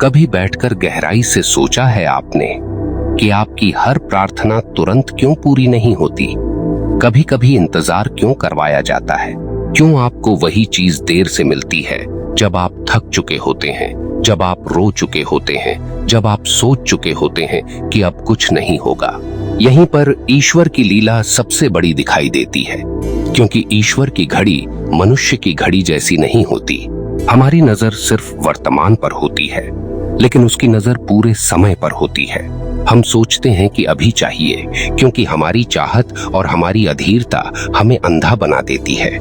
कभी बैठकर गहराई से सोचा है आपने कि आपकी हर प्रार्थना तुरंत क्यों पूरी नहीं होती? कभी कभी इंतजार क्यों करवाया जाता है? क्यों आपको वही चीज देर से मिलती है जब आप थक चुके होते हैं, जब आप रो चुके होते हैं, जब आप सोच चुके होते हैं कि अब कुछ नहीं होगा? यहीं पर ईश्वर की लीला सबसे बड़ी दिखाई देती है, क्योंकि ईश्वर की घड़ी मनुष्य की घड़ी जैसी नहीं होती। हमारी नजर सिर्फ वर्तमान पर होती है, लेकिन उसकी नजर पूरे समय पर होती है। हम सोचते हैं कि अभी चाहिए, क्योंकि हमारी चाहत और हमारी अधीरता हमें अंधा बना देती है।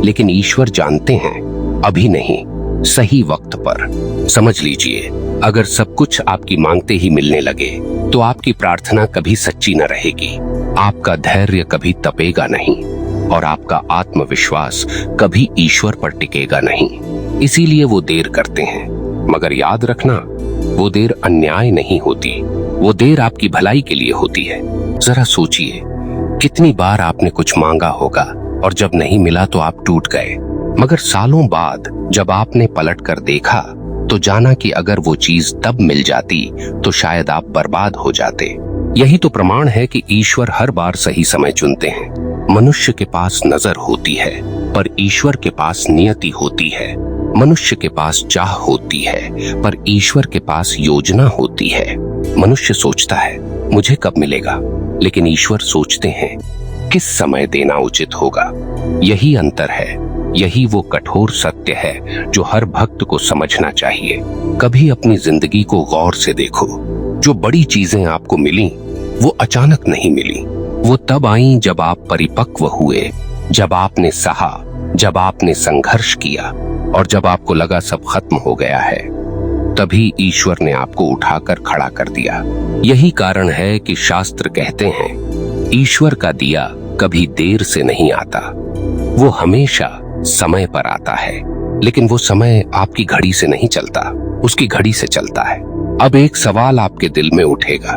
लेकिन ईश्वर जानते हैं, अभी नहीं, सही वक्त पर। समझ लीजिए, अगर सब कुछ आपकी मांगते ही मिलने लगे तो आपकी प्रार्थना कभी सच्ची न रहेगी, आपका धैर्य कभी तपेगा नहीं और आपका आत्मविश्वास कभी ईश्वर पर टिकेगा नहीं। इसीलिए वो देर करते हैं, मगर याद रखना, वो देर अन्याय नहीं होती, वो देर आपकी भलाई के लिए होती है। जरा सोचिए, कितनी बार आपने कुछ मांगा होगा और जब नहीं मिला तो आप टूट गए, मगर सालों बाद जब आपने पलट कर देखा तो जाना कि अगर वो चीज तब मिल जाती तो शायद आप बर्बाद हो जाते। यही तो प्रमाण है कि ईश्वर हर बार सही समय चुनते हैं। मनुष्य के पास नजर होती है, पर ईश्वर के पास नियति होती है। मनुष्य के पास चाह होती है, पर ईश्वर के पास योजना होती है। मनुष्य सोचता है मुझे कब मिलेगा, लेकिन ईश्वर सोचते हैं किस समय देना उचित होगा। यही अंतर है, यही वो कठोर सत्य है जो हर भक्त को समझना चाहिए। कभी अपनी जिंदगी को गौर से देखो। जो बड़ी चीजें आपको मिली वो अचानक नहीं मिली, वो तब आई जब आप परिपक्व हुए, जब आपने सहा, जब आपने संघर्ष किया और जब आपको लगा सब खत्म हो गया है। तभी ईश्वर ने आपको उठाकर खड़ा कर दिया। यही कारण है कि शास्त्र कहते हैं, ईश्वर का दिया कभी देर से नहीं आता, वो हमेशा समय पर आता है। लेकिन वो समय आपकी घड़ी से नहीं चलता, उसकी घड़ी से चलता है। अब एक सवाल आपके दिल में उठेगा,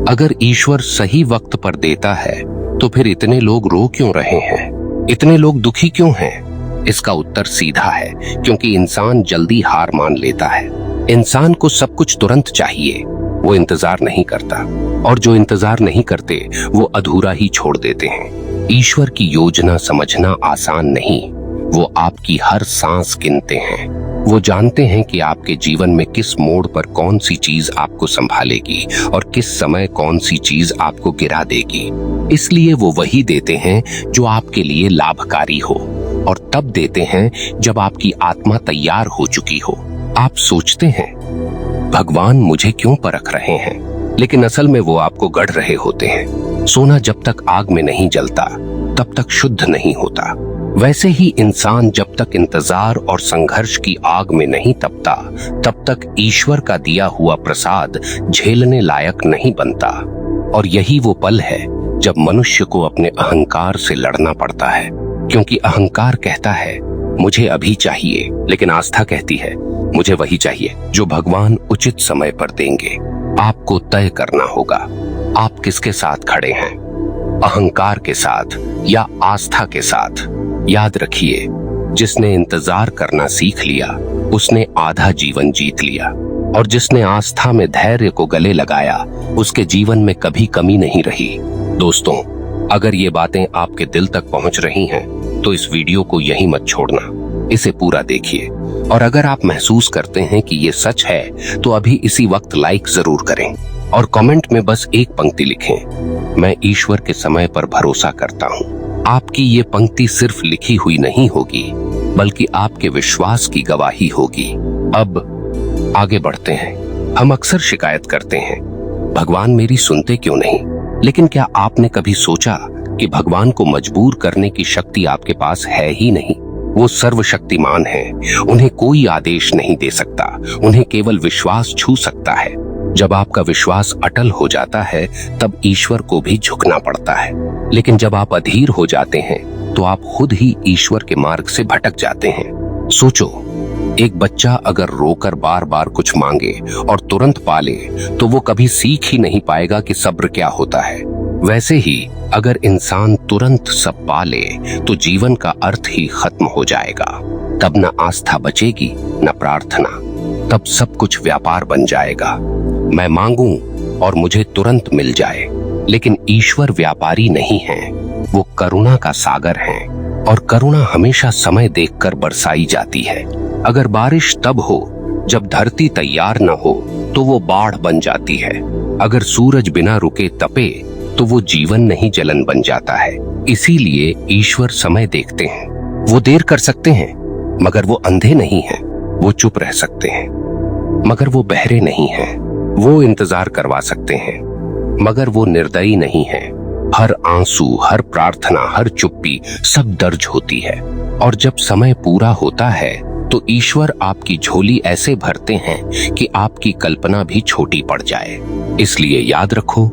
अगर ईश्वर सही वक्त पर देता है तो फिर इतने लोग रो क्यों रहे हैं, इतने लोग दुखी क्यों हैं? इसका उत्तर सीधा है, क्योंकि इंसान जल्दी हार मान लेता है। इंसान को सब कुछ तुरंत चाहिए, वो इंतजार नहीं करता, और जो इंतजार नहीं करते वो अधूरा ही छोड़ देते हैं। ईश्वर की योजना समझना आसान नहीं, वो आपकी हर सांस गिनते हैं। वो जानते हैं कि आपके जीवन में किस मोड़ पर कौन सी चीज आपको संभालेगी और किस समय कौन सी चीज आपको गिरा देगी। इसलिए वो वही देते हैं जो आपके लिए लाभकारी हो, और तब देते हैं जब आपकी आत्मा तैयार हो चुकी हो। आप सोचते हैं भगवान मुझे क्यों परख रहे हैं, लेकिन असल में वो आपको गढ़ रहे होते हैं। सोना जब तक आग में नहीं जलता तब तक शुद्ध नहीं होता। वैसे ही इंसान जब तक इंतजार और संघर्ष की आग में नहीं तपता, तब तक ईश्वर का दिया हुआ प्रसाद झेलने लायक नहीं बनता। और यही वो पल है जब मनुष्य को अपने अहंकार से लड़ना पड़ता है, क्योंकि अहंकार कहता है मुझे अभी चाहिए, लेकिन आस्था कहती है मुझे वही चाहिए जो भगवान उचित समय पर देंगे। आपको तय करना होगा, आप किसके साथ खड़े हैं, अहंकार के साथ या आस्था के साथ। याद रखिए, जिसने इंतजार करना सीख लिया उसने आधा जीवन जीत लिया, और जिसने आस्था में धैर्य को गले लगाया उसके जीवन में कभी कमी नहीं रही। दोस्तों, अगर ये बातें आपके दिल तक पहुंच रही हैं तो इस वीडियो को यहीं मत छोड़ना, इसे पूरा देखिए। और अगर आप महसूस करते हैं कि ये सच है तो अभी इसी वक्त लाइक जरूर करें और कमेंट में बस एक पंक्ति लिखें, मैं ईश्वर के समय पर भरोसा करता हूँ। आपकी ये पंक्ति सिर्फ लिखी हुई नहीं होगी, बल्कि आपके विश्वास की गवाही होगी। अब आगे बढ़ते हैं। हम अक्सर शिकायत करते हैं, भगवान मेरी सुनते क्यों नहीं? लेकिन क्या आपने कभी सोचा कि भगवान को मजबूर करने की शक्ति आपके पास है ही नहीं? वो सर्वशक्तिमान हैं, उन्हें कोई आदेश नहीं दे सकता, उन्हें केवल विश्वास छू सकता है। जब आपका विश्वास अटल हो जाता है तब ईश्वर को भी झुकना पड़ता है। लेकिन जब आप अधीर हो जाते हैं तो आप खुद ही ईश्वर के मार्ग से भटक जाते हैं। सोचो, एक बच्चा अगर रोकर बार बार कुछ मांगे और तुरंत पाले तो वो कभी सीख ही नहीं पाएगा कि सब्र क्या होता है। वैसे ही अगर इंसान तुरंत सब पाले तो जीवन का अर्थ ही खत्म हो जाएगा। तब न आस्था बचेगी न प्रार्थना। तब सब कुछ व्यापार बन जाएगा। मैं मांगूं और मुझे तुरंत मिल जाए। लेकिन ईश्वर व्यापारी नहीं है, वो करुणा का सागर है और करुणा हमेशा समय देखकर बरसाई जाती है। अगर बारिश तब हो जब धरती तैयार न हो तो वो बाढ़ बन जाती है। अगर सूरज बिना रुके तपे तो वो जीवन नहीं जलन बन जाता है। इसीलिए ईश्वर समय देखते हैं। वो देर कर सकते हैं मगर वो अंधे नहीं हैं। वो चुप रह सकते हैं मगर वो बहरे नहीं हैं। वो इंतजार करवा सकते हैं मगर वो निर्दयी नहीं है। हर आंसू, हर प्रार्थना, हर चुप्पी सब दर्ज होती है। और जब समय पूरा होता है तो ईश्वर आपकी झोली ऐसे भरते हैं कि आपकी कल्पना भी छोटी पड़ जाए। इसलिए याद रखो,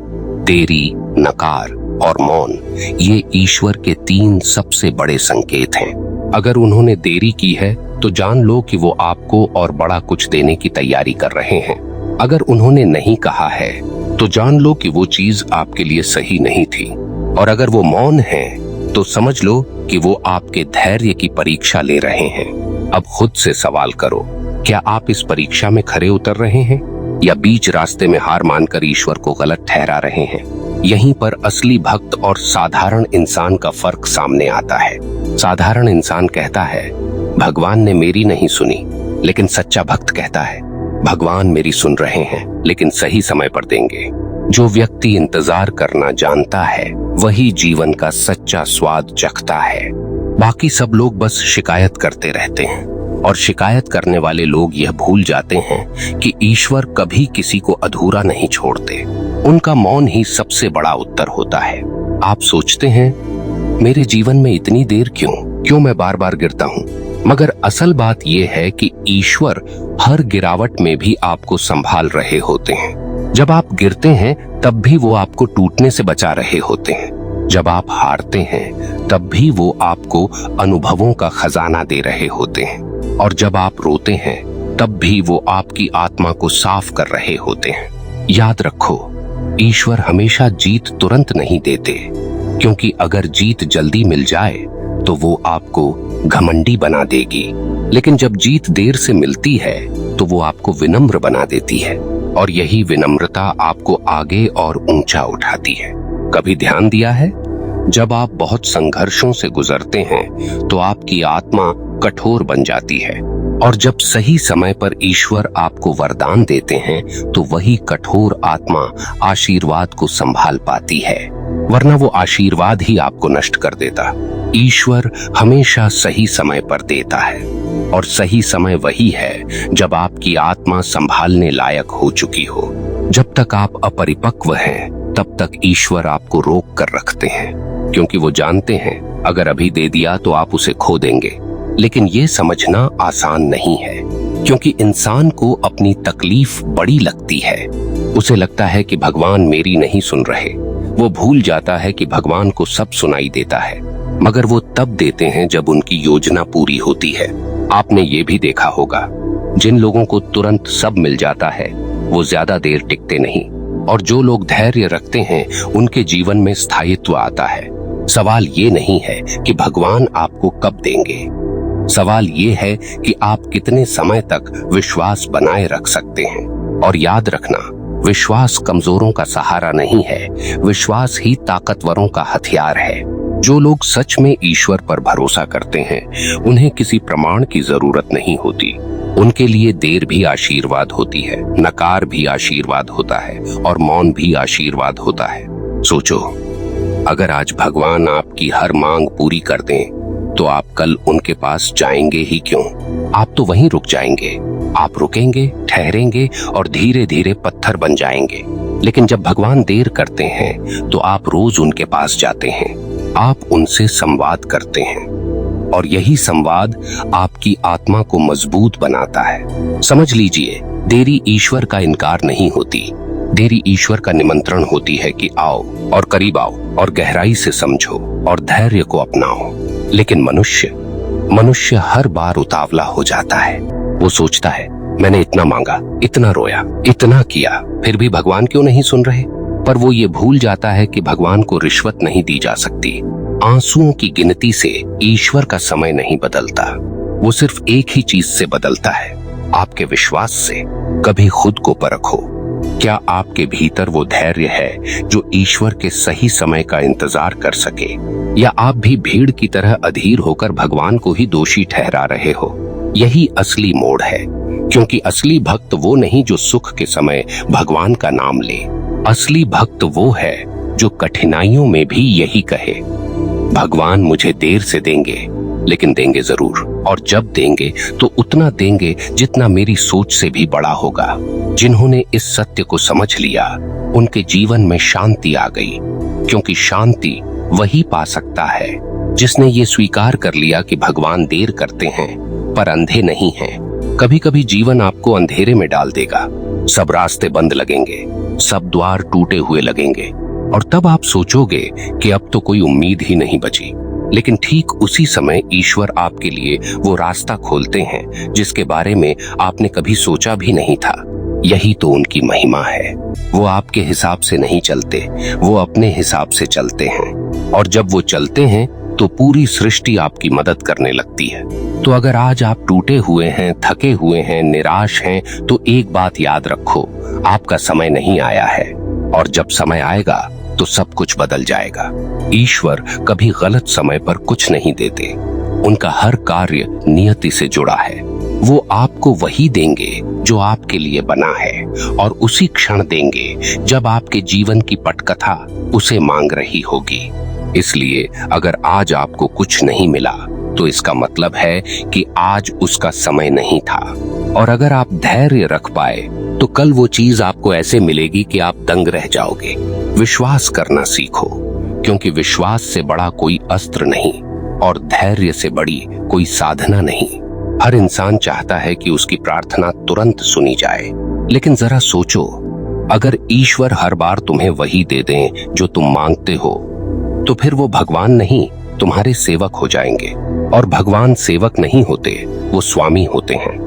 देरी, नकार और मौन ये ईश्वर के 3 सबसे बड़े संकेत हैं। अगर उन्होंने देरी की है तो जान लो कि वो आपको और बड़ा कुछ देने की तैयारी कर रहे हैं। अगर उन्होंने नहीं कहा है तो जान लो कि वो चीज आपके लिए सही नहीं थी। और अगर वो मौन है तो समझ लो कि वो आपके धैर्य की परीक्षा ले रहे हैं। अब खुद से सवाल करो, क्या आप इस परीक्षा में खरे उतर रहे हैं या बीच रास्ते में हार मानकर ईश्वर को गलत ठहरा रहे हैं? यहीं पर असली भक्त और साधारण इंसान का फर्क सामने आता है। साधारण इंसान कहता है, भगवान ने मेरी नहीं सुनी, लेकिन सच्चा भक्त कहता है, भगवान मेरी सुन रहे हैं लेकिन सही समय पर देंगे। जो व्यक्ति इंतजार करना जानता है वही जीवन का सच्चा स्वाद चखता है। बाकी सब लोग बस शिकायत करते रहते हैं और शिकायत करने वाले लोग यह भूल जाते हैं कि ईश्वर कभी किसी को अधूरा नहीं छोड़ते। उनका मौन ही सबसे बड़ा उत्तर होता है। आप सोचते हैं, मेरे जीवन में इतनी देर क्यों मैं बार बार गिरता हूँ? मगर असल बात यह है कि ईश्वर हर गिरावट में भी आपको संभाल रहे होते हैं। जब आप गिरते हैं तब भी वो आपको टूटने से बचा रहे होते हैं। जब आप हारते हैं तब भी वो आपको अनुभवों का खजाना दे रहे होते हैं। और जब आप रोते हैं तब भी वो आपकी आत्मा को साफ कर रहे होते हैं। याद रखो, ईश्वर हमेशा जीत तुरंत नहीं देते, क्योंकि अगर जीत जल्दी मिल जाए तो वो आपको घमंडी बना देगी। लेकिन जब जीत देर से मिलती है तो वो आपको विनम्र बना देती है। और यही विनम्रता आपको आगे और ऊंचा उठाती है। कभी ध्यान दिया है, जब आप बहुत संघर्षों से गुजरते हैं तो आपकी आत्मा कठोर बन जाती है। और जब सही समय पर ईश्वर आपको वरदान देते हैं तो वही कठोर आत्मा आशीर्वाद को संभाल पाती है, वरना वो आशीर्वाद ही आपको नष्ट कर देता। ईश्वर हमेशा सही समय पर देता है और सही समय वही है जब आपकी आत्मा संभालने लायक हो चुकी हो। जब तक आप अपरिपक्व हैं तब तक ईश्वर आपको रोक कर रखते हैं, क्योंकि वो जानते हैं अगर अभी दे दिया तो आप उसे खो देंगे। लेकिन ये समझना आसान नहीं है, क्योंकि इंसान को अपनी तकलीफ बड़ी लगती है। उसे लगता है कि भगवान मेरी नहीं सुन रहे। वो भूल जाता है कि भगवान को सब सुनाई देता है, मगर वो तब देते हैं जब उनकी योजना पूरी होती है। आपने ये भी देखा होगा, जिन लोगों को तुरंत सब मिल जाता है वो ज्यादा देर टिकते नहीं, और जो लोग धैर्य रखते हैं उनके जीवन में स्थायित्व आता है। सवाल ये नहीं है कि भगवान आपको कब देंगे, सवाल ये है कि आप कितने समय तक विश्वास बनाए रख सकते हैं। और याद रखना, विश्वास कमजोरों का सहारा नहीं है, विश्वास ही ताकतवरों का हथियार है। जो लोग सच में ईश्वर पर भरोसा करते हैं उन्हें किसी प्रमाण की जरूरत नहीं होती। उनके लिए देर भी आशीर्वाद होती है, नकार भी आशीर्वाद होता है और मौन भी आशीर्वाद होता है। सोचो, अगर आज भगवान आपकी हर मांग पूरी कर दें तो आप कल उनके पास जाएंगे ही क्यों? आप तो वहीं रुक जाएंगे। आप रुकेंगे, ठहरेंगे और धीरे धीरे पत्थर बन जाएंगे। लेकिन जब भगवान देर करते हैं तो आप रोज उनके पास जाते हैं, आप उनसे संवाद करते हैं, और यही संवाद आपकी आत्मा को मजबूत बनाता है। समझ लीजिए, देरी ईश्वर का इनकार नहीं होती, देरी ईश्वर का निमंत्रण होती है कि आओ और करीब आओ और गहराई से समझो और धैर्य को अपनाओ। लेकिन मनुष्य हर बार उतावला हो जाता है। वो सोचता है, मैंने इतना मांगा, इतना रोया, इतना किया, फिर भी भगवान क्यों नहीं सुन रहे? पर वो ये भूल जाता है कि भगवान को रिश्वत नहीं दी जा सकती। आंसुओं की गिनती से ईश्वर का समय नहीं बदलता, वो सिर्फ एक ही चीज से बदलता है, आपके विश्वास से। कभी खुद को परखो, क्या आपके भीतर वो धैर्य है जो ईश्वर के सही समय का इंतजार कर सके, या आप भी भीड़ की तरह अधीर होकर भगवान को ही दोषी ठहरा रहे हो। यही असली मोड़ है, क्योंकि असली भक्त वो नहीं जो सुख के समय भगवान का नाम ले। असली भक्त वो है जो कठिनाइयों में भी यही कहे, भगवान मुझे देर से देंगे लेकिन देंगे जरूर, और जब देंगे तो उतना देंगे जितना मेरी सोच से भी बड़ा होगा। जिन्होंने इस सत्य को समझ लिया उनके जीवन में शांति आ गई, क्योंकि शांति वही पा सकता है जिसने ये स्वीकार कर लिया कि भगवान देर करते हैं पर अंधे नहीं हैं। कभी कभी जीवन आपको अंधेरे में डाल देगा, सब रास्ते बंद लगेंगे, सब द्वार टूटे हुए लगेंगे, और तब आप सोचोगे कि अब तो कोई उम्मीद ही नहीं बची। लेकिन ठीक उसी समय ईश्वर आपके लिए वो रास्ता खोलते हैं जिसके बारे में आपने कभी सोचा भी नहीं था। यही तो उनकी महिमा है। वो आपके हिसाब से नहीं चलते, वो अपने हिसाब से चलते हैं, और जब वो चलते हैं तो पूरी सृष्टि आपकी मदद करने लगती है। तो अगर आज आप टूटे हुए हैं, थके हुए हैं, निराश हैं, तो एक बात याद रखो, आपका समय नहीं आया है, और जब समय आएगा तो सब कुछ बदल जाएगा। ईश्वर कभी गलत समय पर कुछ नहीं देते, उनका हर कार्य नियति से जुड़ा है। वो आपको वही देंगे जो आपके लिए बना है, और उसी क्षण देंगे जब आपके जीवन की पटकथा उसे मांग रही होगी। इसलिए अगर आज आपको कुछ नहीं मिला तो इसका मतलब है कि आज उसका समय नहीं था, और अगर आप धैर्य रख पाए तो कल वो चीज आपको ऐसे मिलेगी कि आप दंग रह जाओगे। विश्वास करना सीखो, क्योंकि विश्वास से बड़ा कोई अस्त्र नहीं और धैर्य से बड़ी कोई साधना नहीं। हर इंसान चाहता है कि उसकी प्रार्थना तुरंत सुनी जाए, लेकिन जरा सोचो, अगर ईश्वर हर बार तुम्हें वही दे दें जो तुम मांगते हो, तो फिर वो भगवान नहीं तुम्हारे सेवक हो जाएंगे। और भगवान सेवक नहीं होते, वो स्वामी होते हैं।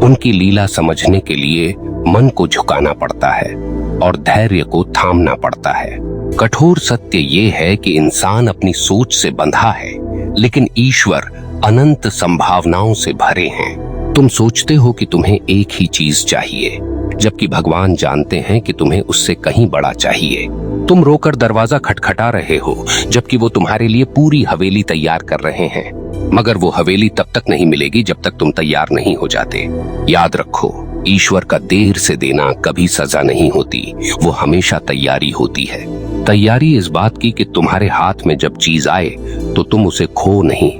उनकी लीला समझने के लिए मन को झुकाना पड़ता है और धैर्य को थामना पड़ता है। कठोर सत्य ये है कि इंसान अपनी सोच से बंधा है, लेकिन ईश्वर अनंत संभावनाओं से भरे हैं। तुम सोचते हो कि तुम्हें एक ही चीज चाहिए, जबकि भगवान जानते हैं कि तुम्हें उससे कहीं बड़ा चाहिए। तुम रोकर दरवाजा खटखटा रहे हो, जबकि वो तुम्हारे लिए पूरी हवेली तैयार कर रहे हैं, मगर वो हवेली तब तक नहीं मिलेगी जब तक तुम तैयार नहीं हो जाते। याद रखो, ईश्वर का देर से देना कभी सजा नहीं होती, वो हमेशा तैयारी होती है। तैयारी इस बात की कि तुम्हारे हाथ में जब चीज आए तो तुम उसे खो नहीं।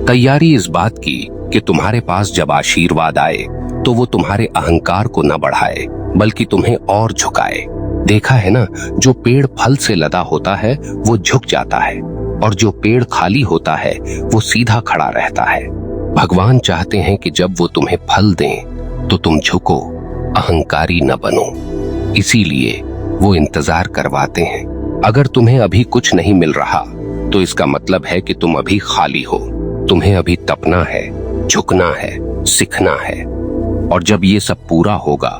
तैयारी इस बात की कि तुम्हारे पास जब आशीर्वाद आए तो वो तुम्हारे अहंकार को न बढ़ाए, बल्कि तुम्हें और झुकाए। देखा है ना, जो पेड़ फल से लदा होता है वो झुक जाता है, और जो पेड़ खाली होता है वो सीधा खड़ा रहता है। भगवान चाहते हैं कि जब वो तुम्हें फल दें तो तुम झुको, अहंकारी न बनो। इसीलिए वो इंतजार करवाते हैं। अगर तुम्हें अभी कुछ नहीं मिल रहा तो इसका मतलब है कि तुम अभी खाली हो। तुम्हें अभी तपना है, झुकना है, सीखना है, और जब ये सब पूरा होगा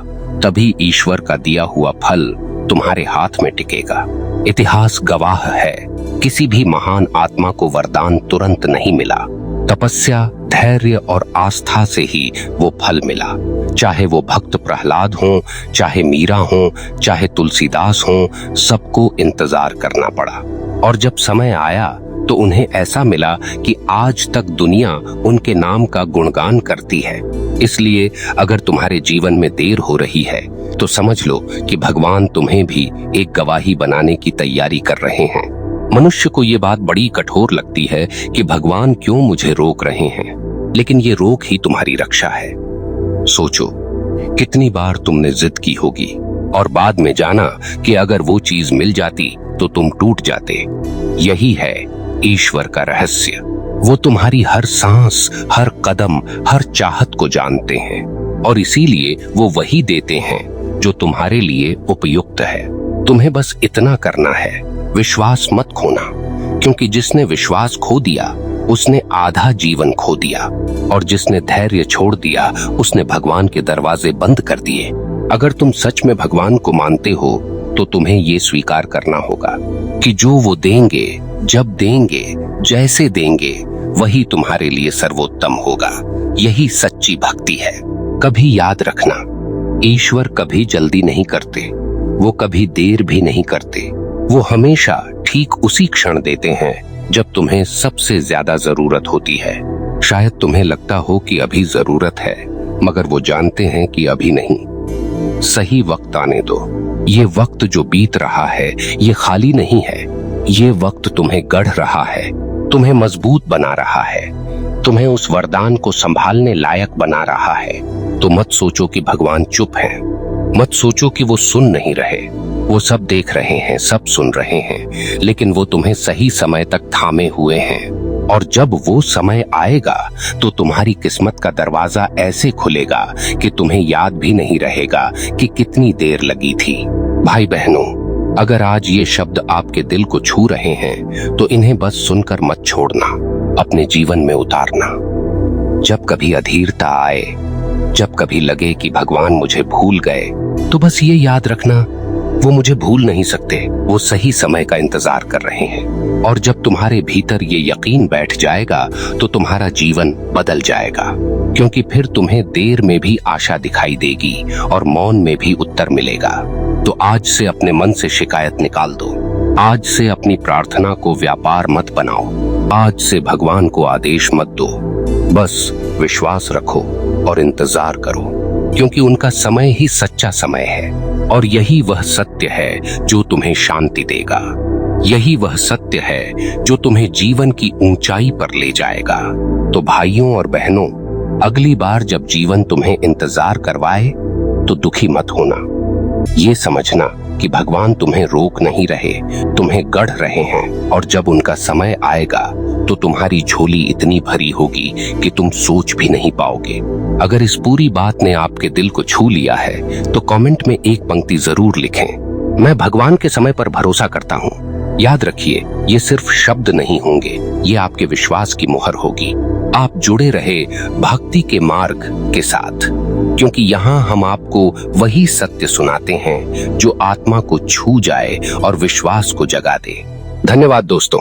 तभी ईश्वर का दिया हुआ फल तुम्हारे हाथ में टिकेगा। इतिहास गवाह है, किसी भी महान आत्मा को वरदान तुरंत नहीं मिला। तपस्या, धैर्य और आस्था से ही वो फल मिला। चाहे वो भक्त प्रहलाद हो, चाहे मीरा हो, चाहे तुलसीदास हो, सबको इंतजार करना पड़ा। और जब समय आया तो उन्हें ऐसा मिला कि आज तक दुनिया उनके नाम का गुणगान करती है। इसलिए अगर तुम्हारे जीवन में देर हो रही है तो समझ लो कि भगवान तुम्हें भी एक गवाही बनाने की तैयारी कर रहे हैं। मनुष्य को ये बात बड़ी कठोर लगती है कि भगवान क्यों मुझे रोक रहे हैं, लेकिन ये रोक ही तुम्हारी रक्षा है। सोचो, कितनी बार तुमने जिद की होगी और बाद में जाना कि अगर वो चीज मिल जाती तो तुम टूट जाते। यही है ईश्वर का रहस्य। वो तुम्हारी हर सांस, हर कदम, हर चाहत को जानते हैं, और इसीलिए वो वही देते हैं जो तुम्हारे लिए उपयुक्त है। तुम्हें बस इतना करना है, विश्वास मत खोना, क्योंकि जिसने विश्वास खो दिया उसने आधा जीवन खो दिया, और जिसने धैर्य छोड़ दिया उसने भगवान के दरवाजे बंद कर दिए। अगर तुम सच में भगवान को मानते हो तो तुम्हें ये स्वीकार करना होगा कि जो वो देंगे, जब देंगे, जैसे देंगे, वही तुम्हारे लिए सर्वोत्तम होगा। यही सच्ची भक्ति है। कभी याद रखना, ईश्वर कभी जल्दी नहीं करते, वो कभी देर भी नहीं करते। वो हमेशा ठीक उसी क्षण देते हैं जब तुम्हें सबसे ज्यादा जरूरत होती है। शायद तुम्हें लगता हो कि अभी जरूरत है, मगर वो जानते हैं कि अभी नहीं। सही वक्त आने दो। ये वक्त जो बीत रहा है ये खाली नहीं है। ये वक्त तुम्हें गढ़ रहा है, तुम्हें मजबूत बना रहा है, तुम्हें उस वरदान को संभालने लायक बना रहा है। तो मत सोचो कि भगवान चुप हैं, मत सोचो कि वो सुन नहीं रहे। वो सब देख रहे हैं, सब सुन रहे हैं, लेकिन वो तुम्हें सही समय तक थामे हुए हैं। और जब वो समय आएगा तो तुम्हारी किस्मत का दरवाजा ऐसे खुलेगा कि तुम्हें याद भी नहीं रहेगा कि कितनी देर लगी थी। भाई बहनों, अगर आज ये शब्द आपके दिल को छू रहे हैं तो इन्हें बस सुनकर मत छोड़ना, अपने जीवन में उतारना। जब कभी अधीरता आए, जब कभी लगे कि भगवान मुझे भूल गए, तो बस ये याद रखना, वो मुझे भूल नहीं सकते, वो सही समय का इंतजार कर रहे हैं। और जब तुम्हारे भीतर ये यकीन बैठ जाएगा तो तुम्हारा जीवन बदल जाएगा, क्योंकि फिर तुम्हें देर में भी आशा दिखाई देगी और मौन में भी उत्तर मिलेगा। तो आज से अपने मन से शिकायत निकाल दो, आज से अपनी प्रार्थना को व्यापार मत बनाओ, आज से भगवान को आदेश मत दो। बस विश्वास रखो और इंतजार करो, क्योंकि उनका समय ही सच्चा समय है। और यही वह सत्य है जो तुम्हें शांति देगा। यही वह सत्य है जो तुम्हें जीवन की ऊंचाई पर ले जाएगा। तो भाइयों और बहनों, अगली बार जब जीवन तुम्हें इंतजार करवाए तो दुखी मत होना। ये समझना कि भगवान तुम्हें रोक नहीं रहे, तुम्हें गढ़ रहे हैं। और जब उनका समय आएगा तो तुम्हारी झोली इतनी भरी होगी कि तुम सोच भी नहीं पाओगे। अगर इस पूरी बात ने आपके दिल को छू लिया है तो कमेंट में एक पंक्ति जरूर लिखें, मैं भगवान के समय पर भरोसा करता हूँ। याद रखिए, ये सिर्फ शब्द नहीं होंगे, ये आपके विश्वास की मुहर होगी। आप जुड़े रहे भक्ति के मार्ग के साथ, क्योंकि यहाँ हम आपको वही सत्य सुनाते हैं जो आत्मा को छू जाए और विश्वास को जगा दे। धन्यवाद दोस्तों।